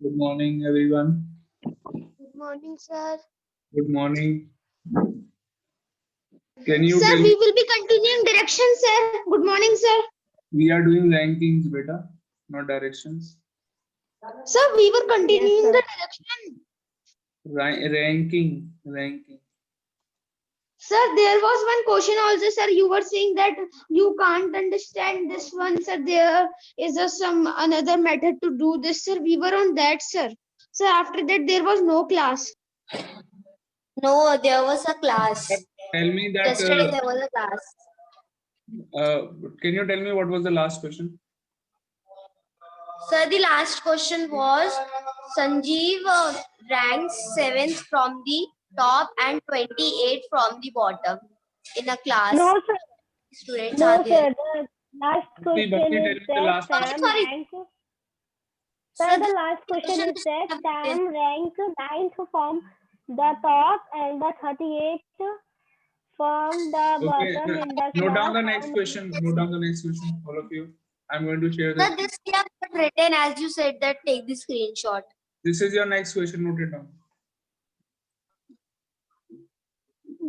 Good morning, everyone. Good morning, sir. Good morning. Can you Sir, tell we me? will be continuing direction, sir. Good morning, sir. We are doing rankings, beta, not directions. Sir, we were continuing the sir. direction. Ranking. Sir, there was one question also, sir. You were saying that you can't understand this one, sir. There is some another method to do this, sir. We were on that, sir. So after that, there was no class. No, there was a class. Tell me that. Yesterday there was a class. Uh, can you tell me what was the last question? Sir, the last question was Sanjeev ranks 7th from the top and 28th from the bottom in a class. No, sir. Students No, are there. sir. The last Bhakti, question tell is me the that last Sorry, question. Sam sorry. rank. Sir, Sir, the this last question question is is that written. Sam rank 9th from the top and the 38th from the Okay, bottom in the note down class. the How next many? question. Note down the next question, all of you. I'm going to share the Sir, screen. this we have not written as you said that take the screenshot. This is your next question. Note it down.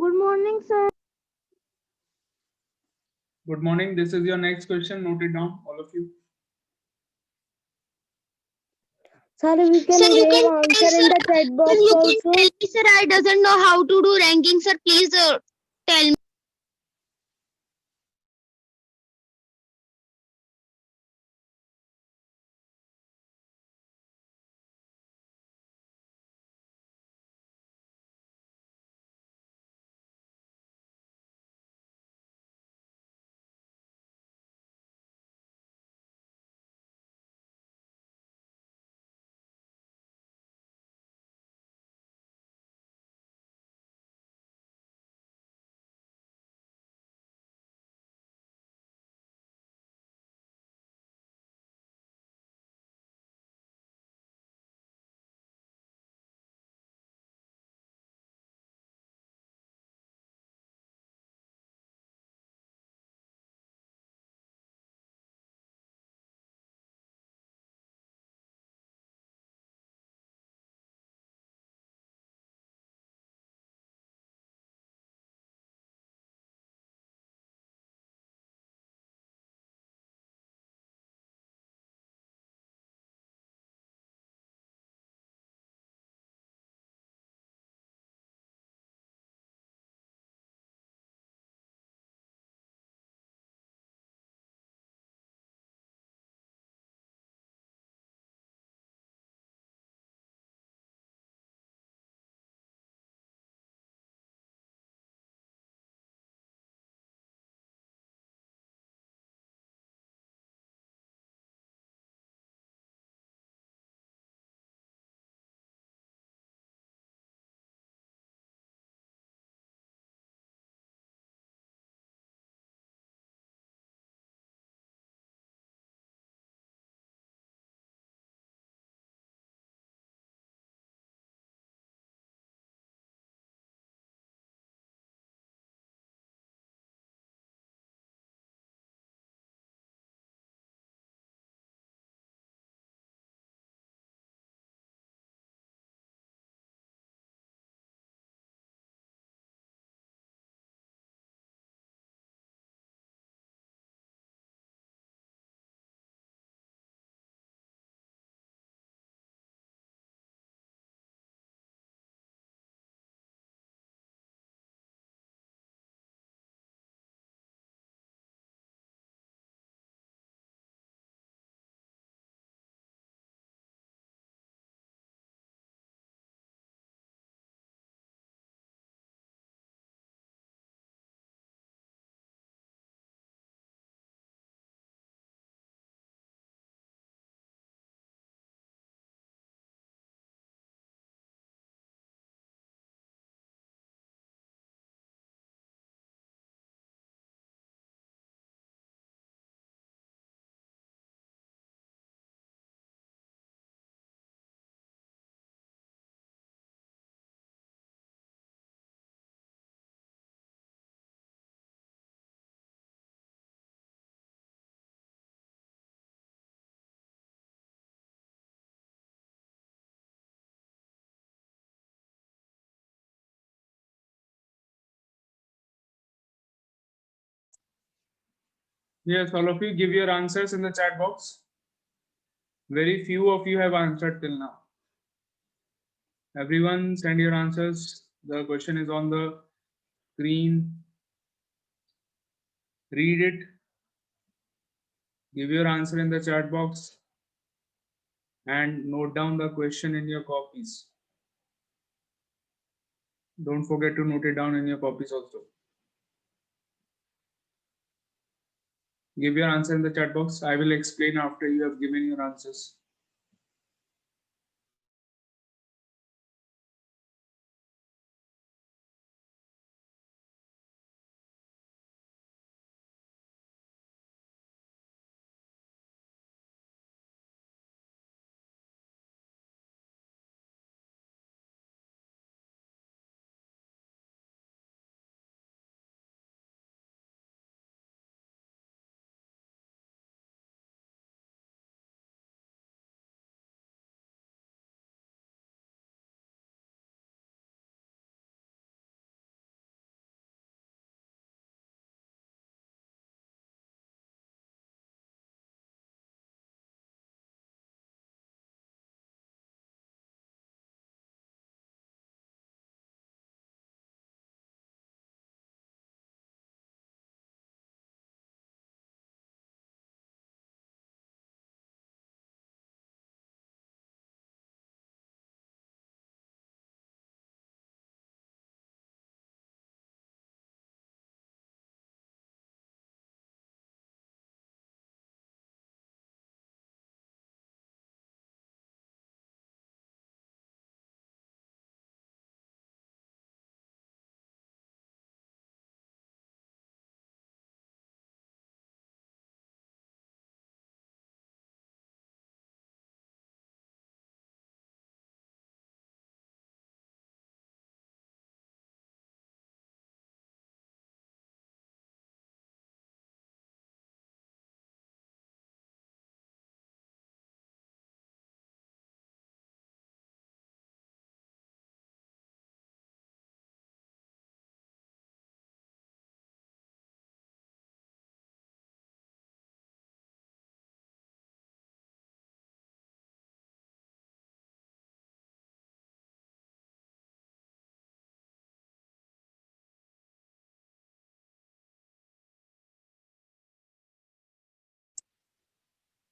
Good morning, sir. Good morning. This is your next question. Note it down, all of you. Sir, we Sir, can you give can tell, answer in sir. the chat Sir, box you can also. tell me, sir. I doesn't know how to do ranking, sir. Please tell me. Yes, all of you give your answers in the chat box. Very few of you have answered till now. Everyone send your answers. The question is on the screen. Read it. Give your answer in the chat box and note down the question in your copies. Don't forget to note it down in your copies also. Give your answer in the chat box. I will explain after you have given your answers.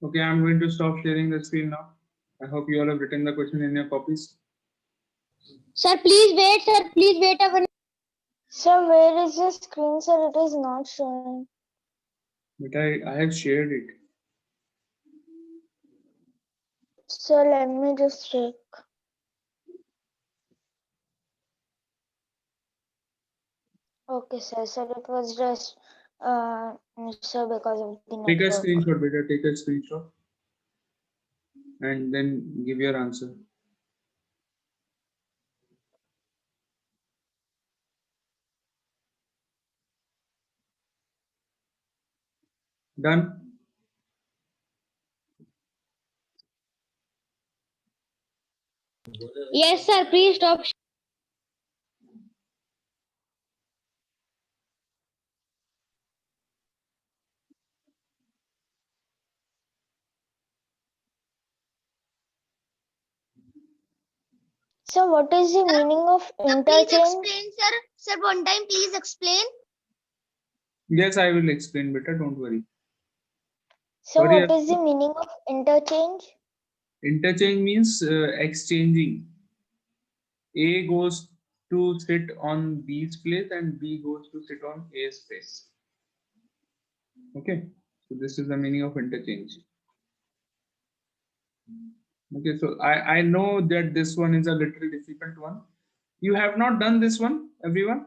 Okay, I'm going to stop sharing the screen now. I hope you all have written the question in your copies. Sir, please wait. Sir, please wait a minute. Sir, where is the screen, sir? It is not showing. But I have shared it. Sir, let me just check. Okay, sir. Sir, it was just, sir, because of the Take a network. screenshot, beta. Take a screenshot. And then give your answer. Done? Yes, sir. Please stop. Sir, what is the meaning of Please interchange? explain, sir. Sir, one time, please explain. Yes, I will explain, beta. Don't worry. Sir, Sorry, what is the meaning of interchange? interchange means exchanging. A goes to sit on B's place and B goes to sit on A's place. Okay, so this is the meaning of interchange. Okay, so I know that this one is a little difficult one. You have not done this one, everyone?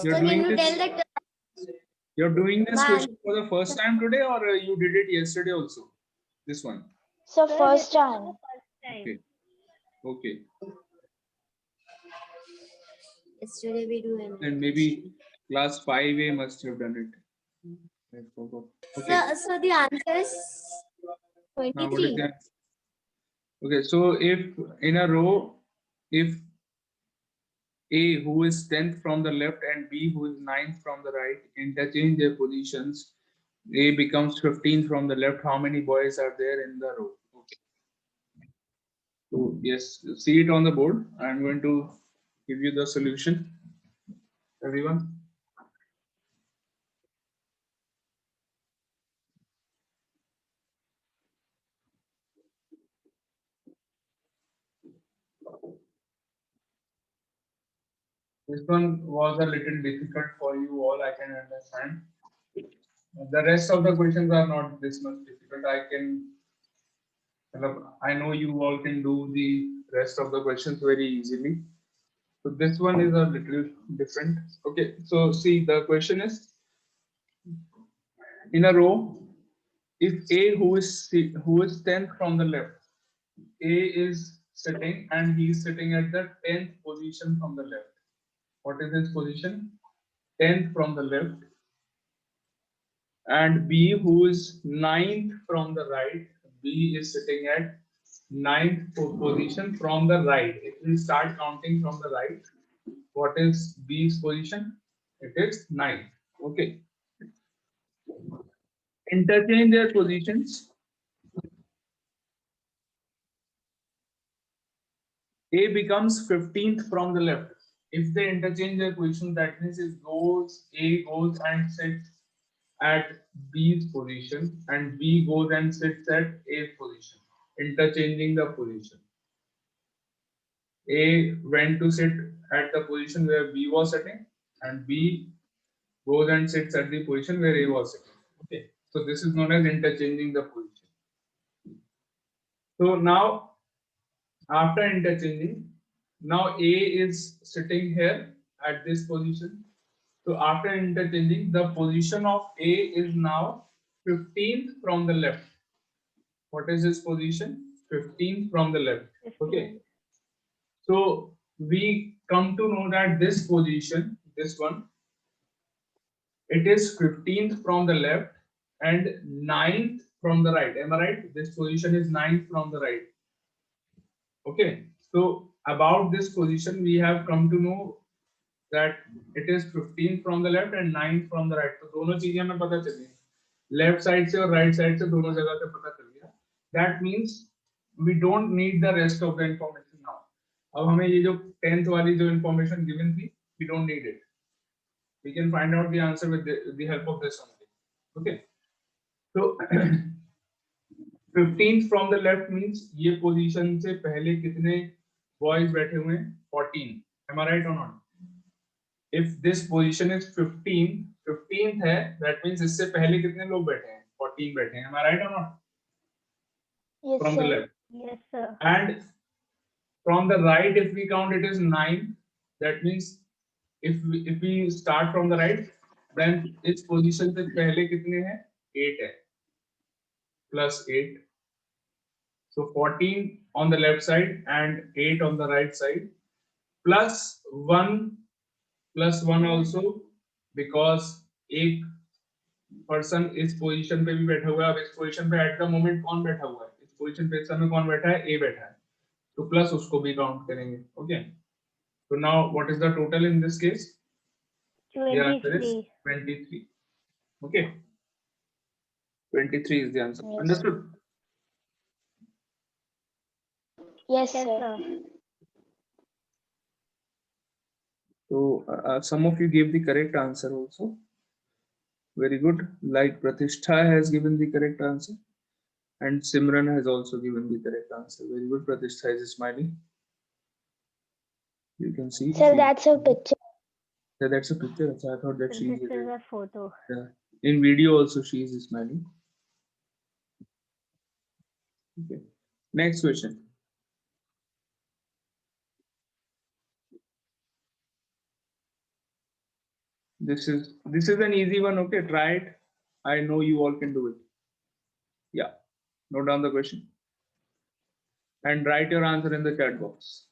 You're Sir, doing can you this. tell that? You're doing this Ma'am. question for the first time today, or you did it yesterday also? This one. Sir, first time. Okay. Okay. Yesterday we do it. And maybe class 5A must have done it. I forgot. Okay. So the answer is Now what is 23. that? Okay, so if in a row, if A, who is 10th from the left, and B, who is 9th from the right, interchange their positions. A becomes 15th from the left. How many boys are there in the row? Okay. So yes, see it on the board. I'm going to give you the solution. Everyone. This one was a little difficult for you all, I can understand. The rest of the questions are not this much difficult. I know you all can do the rest of the questions very easily. So this one is a little different. Okay, so see, the question is, in a row, if A, who is 10th from the left, A is sitting and he is sitting at the 10th position from the left. What is his position? 10th from the left. And B, who is 9th from the right, B is sitting at 9th position from the right. If we start counting from the right, what is B's position? It is 9th. Okay. Interchange their positions. A becomes 15th from the left. If they interchange their position, that means A goes and sits at B's position, and B goes and sits at A's position, interchanging the position. A went to sit at the position where B was sitting, and B goes and sits at the position where A was sitting. Okay, so this is known as interchanging the position. So now, after interchanging, now A is sitting here at this position. So after interchanging, the position of A is now 15th from the left. What is his position? 15th from the left. Okay. So we come to know that this position, this one, it is 15th from the left and 9th from the right. Am I right? This position is 9th from the right. Okay. So about this position, we have come to know that it is 15th from the left and 9th from the right. तो दोनों चीजें हमें पता चली, left side से और right side से दोनों जगह से पता चल गया. That means we don't need the rest of the information now. अब हमें ये जो 10th वाली जो information given थी, we don't need it. We can find out the answer with the help of this only. Okay. So 15th from the left means ये position से पहले कितने boys बैठे हुए हैं? 14. Am I right or not? If this position is 15th है, that means इससे पहले कितने लोग बैठे हैं? 14 बैठे हैं. Am I right or not? Yes, From the sir. left. Yes, sir. And from the right, if we count, it is 9. That means if we start from the right, then इस position से पहले कितने हैं? 8 है. Plus 8. So 14 on the left side and 8 on the right side. Plus 1 also, because एक person इस position पे भी बैठा हुआ है. अब इस पोजीशन पे एट द मोमेंट कौन बैठा हुआ है? इस पोजीशन पे इस समय कौन बैठा है? ए बैठा है. तो प्लस उसको भी काउंट करेंगे. Okay. So now what is the total in this case? The answer is 23. Okay. 23 is the answer. Yes. Understood? Yes, Yes, sir. sir. So some of you gave the correct answer also. Very good. Like Pratishtha has given the correct answer, and Simran has also given the correct answer. Very good. Pratishtha is smiling. You can see. Sir, that's a picture. Yeah, that's a picture. I thought that she This is. is a photo. Yeah. In video also she is smiling. Okay. Next question. This is an easy one. Okay, try it. I know you all can do it. Yeah. Note down the question and write your answer in the chat box.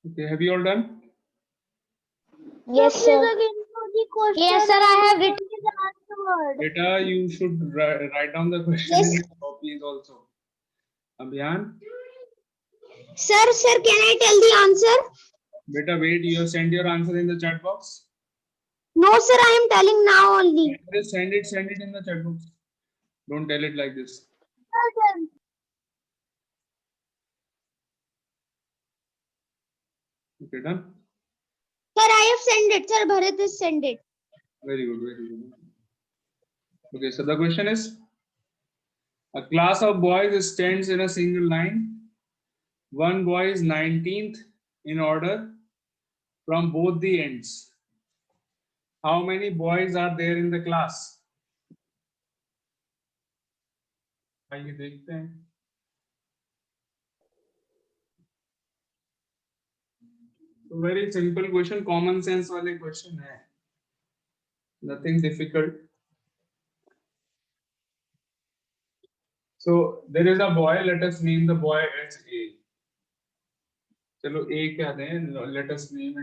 Okay, have you all done? Yes, sir. Yes, sir. I have written. Beta, you should write down the question Yes. in your copies also. Abhiyan, Sir, can I tell the answer? beta, wait, you have sent your answer in the chat box. No, sir, I am telling now only. Just send it in the chat box. Don't tell it like this. Okay, done. Sir, I have sent it. Sir, Bharat has sent it. Very good, very good. Okay, so the question is, a class of boys stands in a single line. One boy is 19th in order from both the ends. How many boys are there in the class? आइए देखते हैं. So very simple question, common sense वाले question है. Nothing difficult. So there is a boy. Let us name the boy as A. चलो A क्या दें? Let us name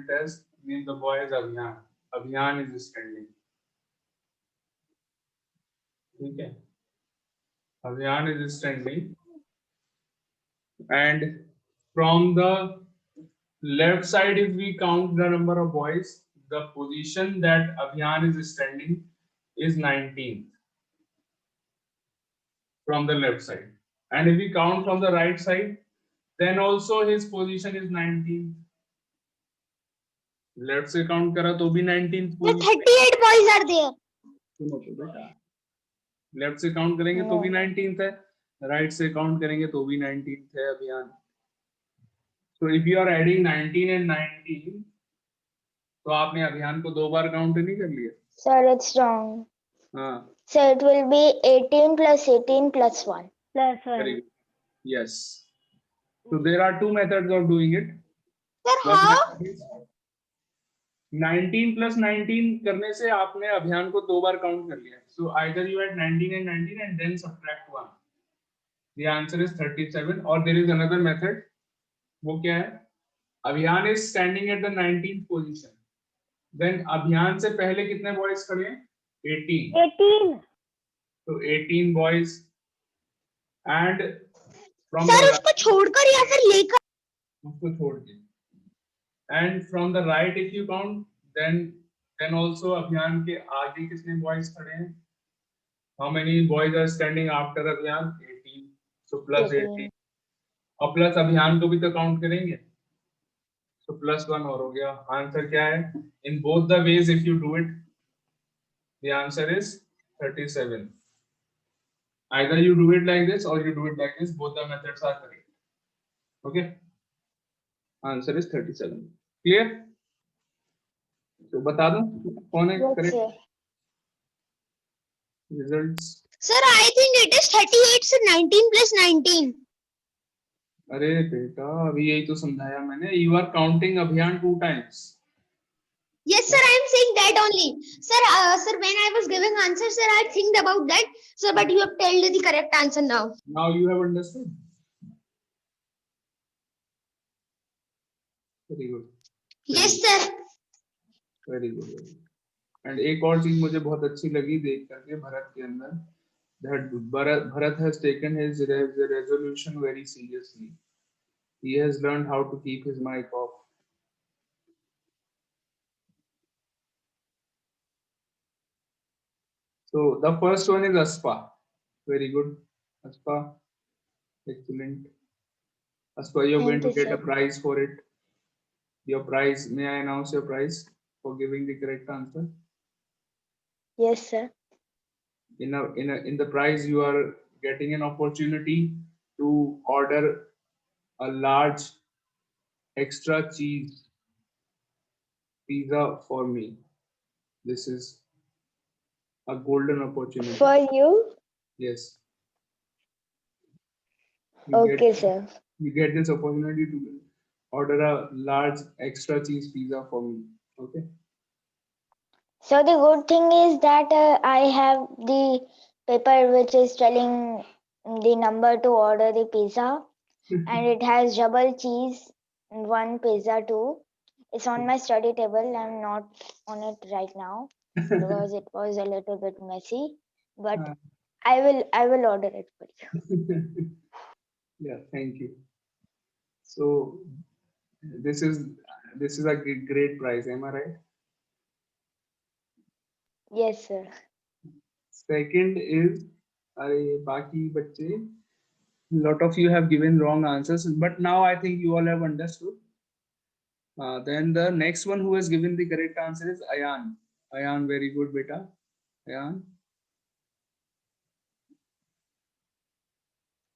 the boy as Abhiyan. Abhiyan is standing. ठीक है. Abhiyan is standing, and from the left side, if we count the number of boys, the position that Abhiyan is standing is 19th from the left side. And if we count from the right side, then also his position is 19th. Left से count करा तो भी 19th The position. 38 boys are there. सुनो तो बेटा, left से count करेंगे तो भी 19th है, राइट से काउंट करेंगे तो भी 19th है अभियान. So if you are adding 19 and 19, तो आपने अभियान को 2 बार काउंट नहीं कर लिया? Sir, it's wrong. हाँ. So it will be 18 plus 18 plus 1. Plus 1. Very good. Yes. So there are two methods of doing it. Sir, First how? method is 19 plus 19 करने से आपने अभियान को 2 बार काउंट कर लिया. So either you add 19 and then subtract 1. The answer is 37. Or there is another method. वो क्या है? अभियान is standing at the 19th position. Then अभियान से पहले कितने boys खड़े हैं? 18. 18. So 18 boys. And from Sir, the उसको छोड़कर या फिर लेकर? उसको छोड़ के. And from the right, if you count, then also अभियान के आगे कितने boys खड़े हैं? How many boys are standing after अभियान? 18. So plus 18. और प्लस अभियान को भी तो काउंट करेंगे. So plus 1 और हो गया. आंसर क्या है? In both the ways, if you do it, the answer is 37. Either you do it like this or you do it like this. Both the methods are correct. Okay. Answer is 37. Clear? So बता दो कौन है correct? Results. Sir, I think it is 38. So 19 plus 19. अरे बेटा अभी यही तो समझाया मैंने. You are counting अभियान 2 times. Yes, sir, I am saying that only. Sir, when I was giving answer, sir, I think about that. Sir, but you have told the correct answer now. Now you have understood. Very good. Yes, sir. Very good. Very good. And एक और चीज मुझे बहुत अच्छी लगी देख करके भरत के अंदर, that Bharat has taken his resolution very seriously. He has learned how to keep his mic off. So the first one is Aspa. Very good. Aspa. Excellent. Aspa, you're going to get a prize for it. Your prize, may I announce your prize for giving the correct answer? Yes, sir. In the prize, you are getting an opportunity to order a large extra cheese pizza for me. This is a golden opportunity. For you? Yes. Okay, sir. You get this opportunity to order a large extra cheese pizza for me. Okay. So the good thing is that I have the paper which is telling the number to order the pizza, and it has double cheese one pizza too. It's on my study table. I'm not on it right now because it was a little bit messy, but Ah. I will order it for you. Yeah, thank you. So this is this is a great prize, am I right? Yes, sir. Second is, अरे बाकी बच्चे, lot of you have given wrong answers, but now I think you all have understood. Then the next one who has given the correct answer is Ayan. Ayan, very good, beta. Ayan.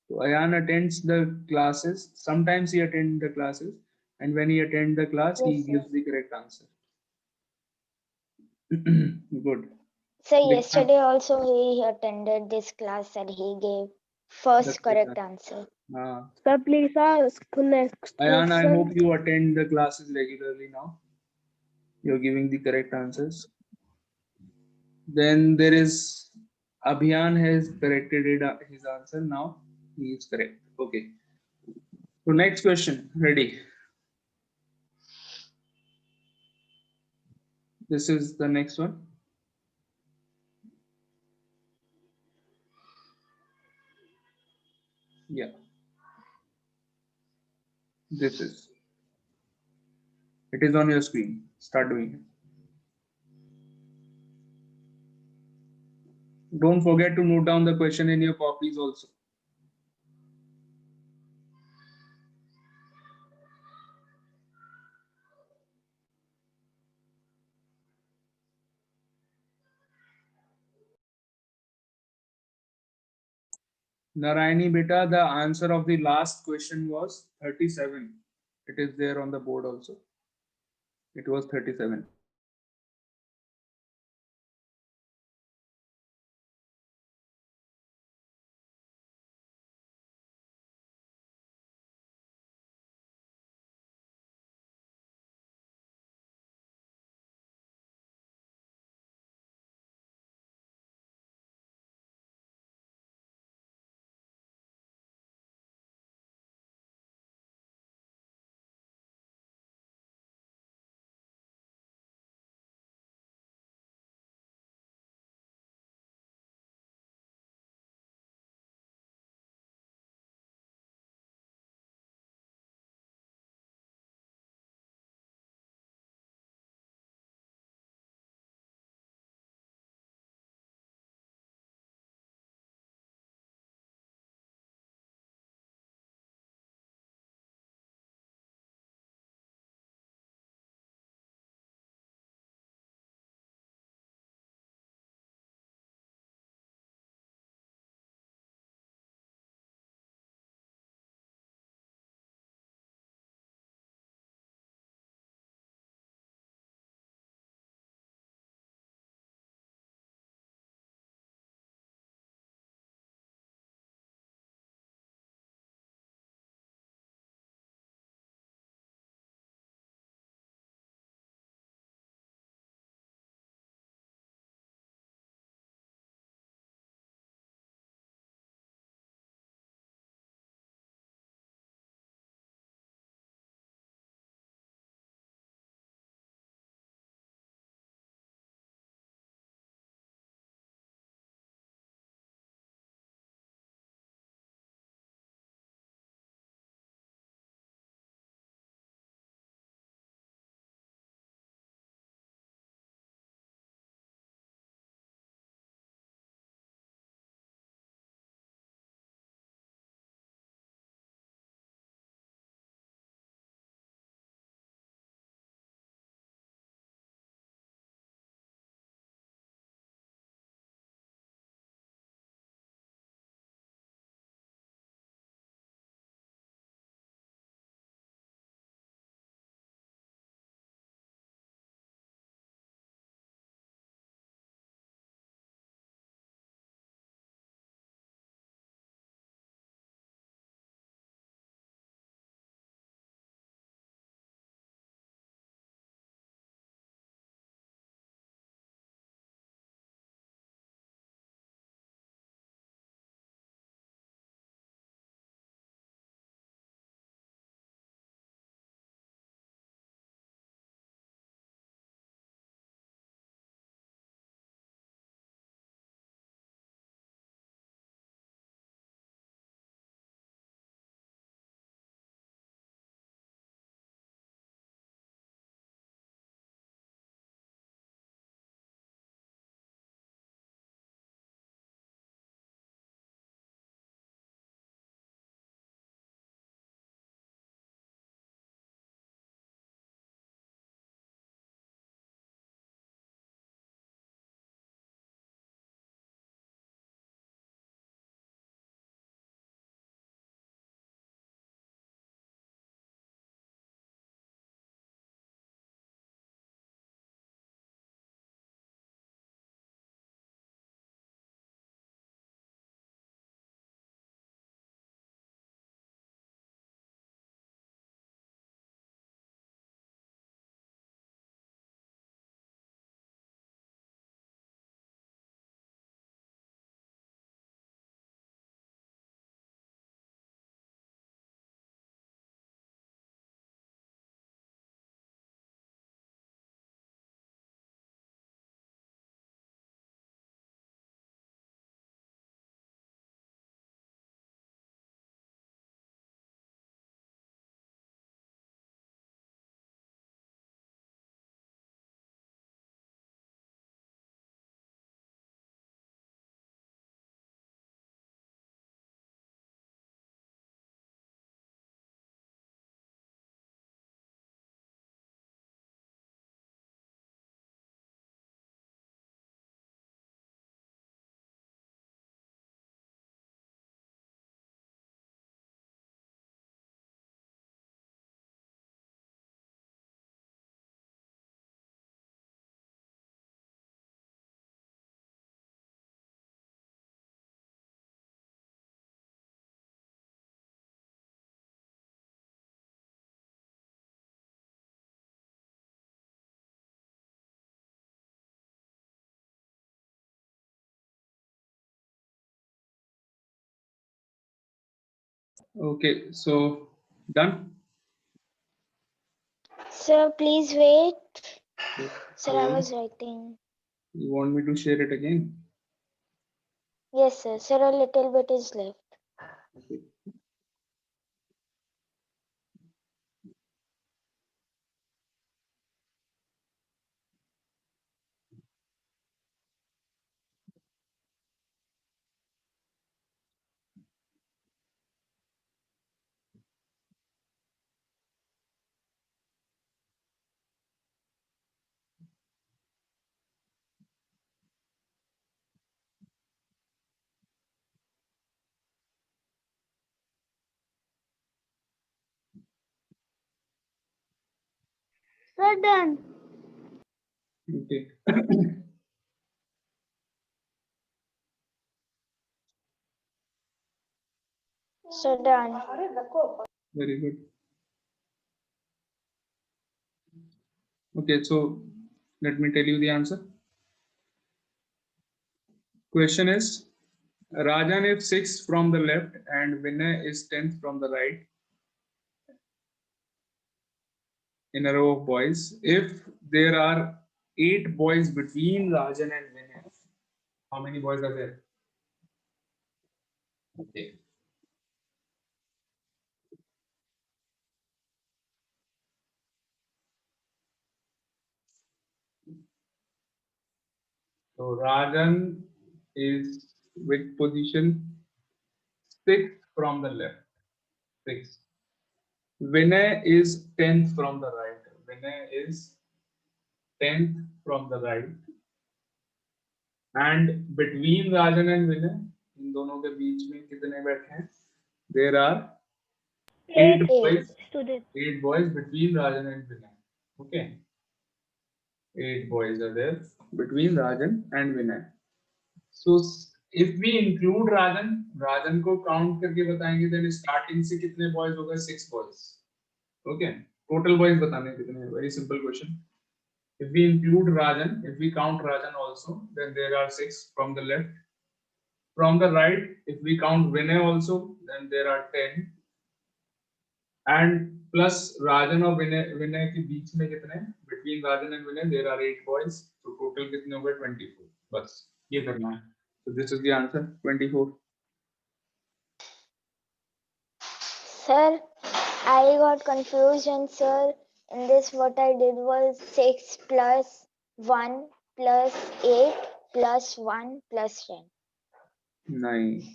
So Ayan attends the classes. Sometimes he attends the classes, and when he attends the class, he Yes, sir. gives the correct answer. Good. So Beta, yesterday also he attended this class and he gave the first correct correct answer. Sir, please ask next Ayan, I question. hope you attend the classes regularly now. You're giving the correct answers. Then there is Abhiyan has corrected his answer now. He is correct. Okay. So next question. Ready? This is the next one. Yeah. This is. It is on your screen. Start doing it. Don't forget to note down the question in your copies also. Narayani beta, the answer of the last question was 37. It is there on the board also. It was 37. Okay, so done. Sir, please wait. Sir, I So, was writing. you want me to share it again? Yes, sir. Sir, a little bit is left. Okay. Sir, done. Okay. Sir, done. Very good. Okay, so let me tell you the answer. Question is, Rajan is 6th from the left and Vinay is 10th from the right in a row of boys. If there are 8 boys between Rajan and Vinay, how many boys are there? Okay. So Rajan is which position? 6th from the left. 6th. Vinay is 10th from the right. Vinay is 10th from the right. And between Rajan and Vinay, इन दोनों के बीच में कितने बैठे हैं? There are 8 8 boys. students. 8 boys between Rajan and Vinay. Okay. 8 boys are there between Rajan and Vinay. So if we include Rajan, Rajan को count करके बताएंगे then starting से कितने boys होगा? 6 boys. Okay. Total boys बताने हैं कितने? Very simple question. If we include Rajan, if we count Rajan also, then there are 6 from the left. From the right, if we count Vinay also, then there are 10. And plus Rajan और Vinay के बीच में कितने? Between Rajan and Vinay, there are 8 boys. So total कितने हो गए? 24. बस ये करना है. So this is the answer. 24. Sir, I got confused and sir, in this what I did was 6 plus 1 plus 8 plus 1 plus 10. Nice.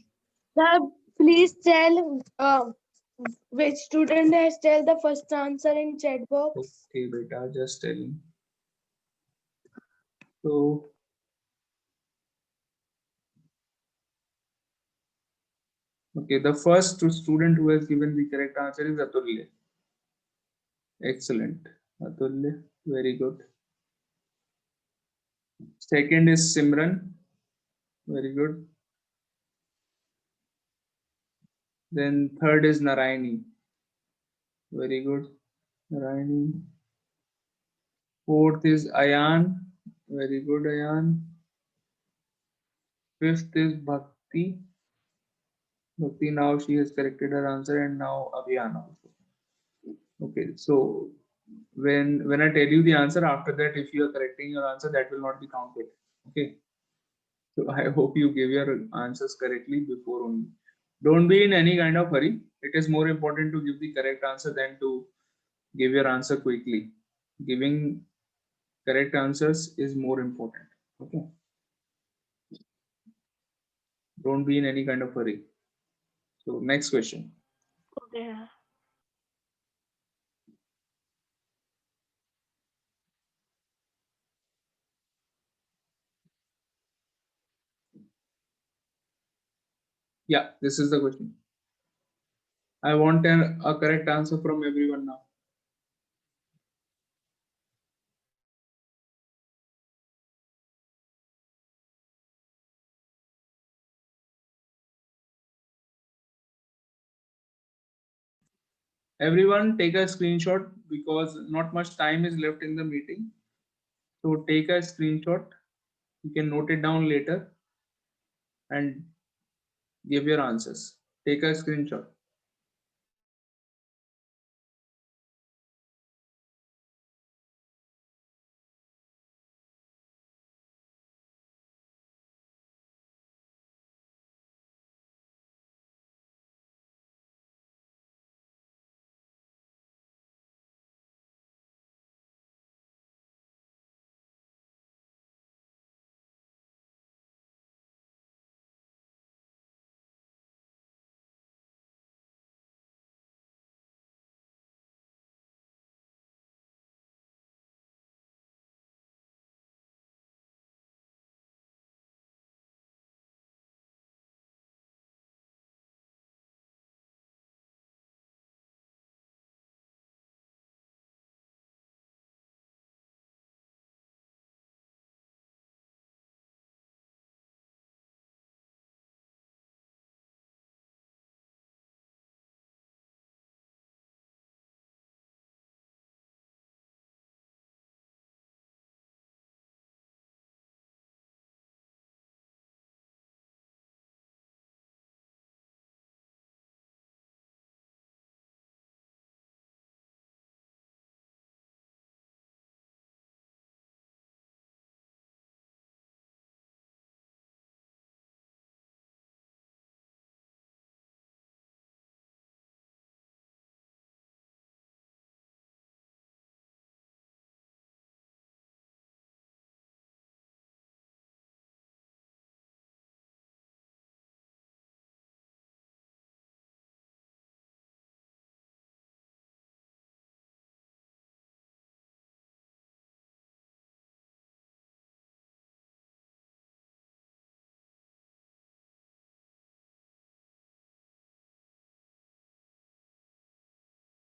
Sir, please tell which student has tell the first answer in chat box. Okay, beta, just telling. So okay, the first student who has given the correct answer is Atulya. Excellent. Atulya, very good. Second is Simran. Very good. Then third is Narayani. Very good. Narayani. Fourth is Ayan. Very good, Ayan. Fifth is Bhakti. Bhakti, now she has corrected her answer, and now Abhiyan also. Okay, so when I tell you the answer, after that, if you are correcting your answer, that will not be counted. Okay. So I hope you give your answers correctly before only. Don't be in any kind of hurry. It is more important to give the correct answer than to give your answer quickly. Giving correct answers is more important. Okay. Don't be in any kind of hurry. So next question. Okay. Yeah, this is the question. I want a correct answer from everyone now. Everyone take a screenshot because not much time is left in the meeting. So take a screenshot. You can note it down later and give your answers. Take a screenshot.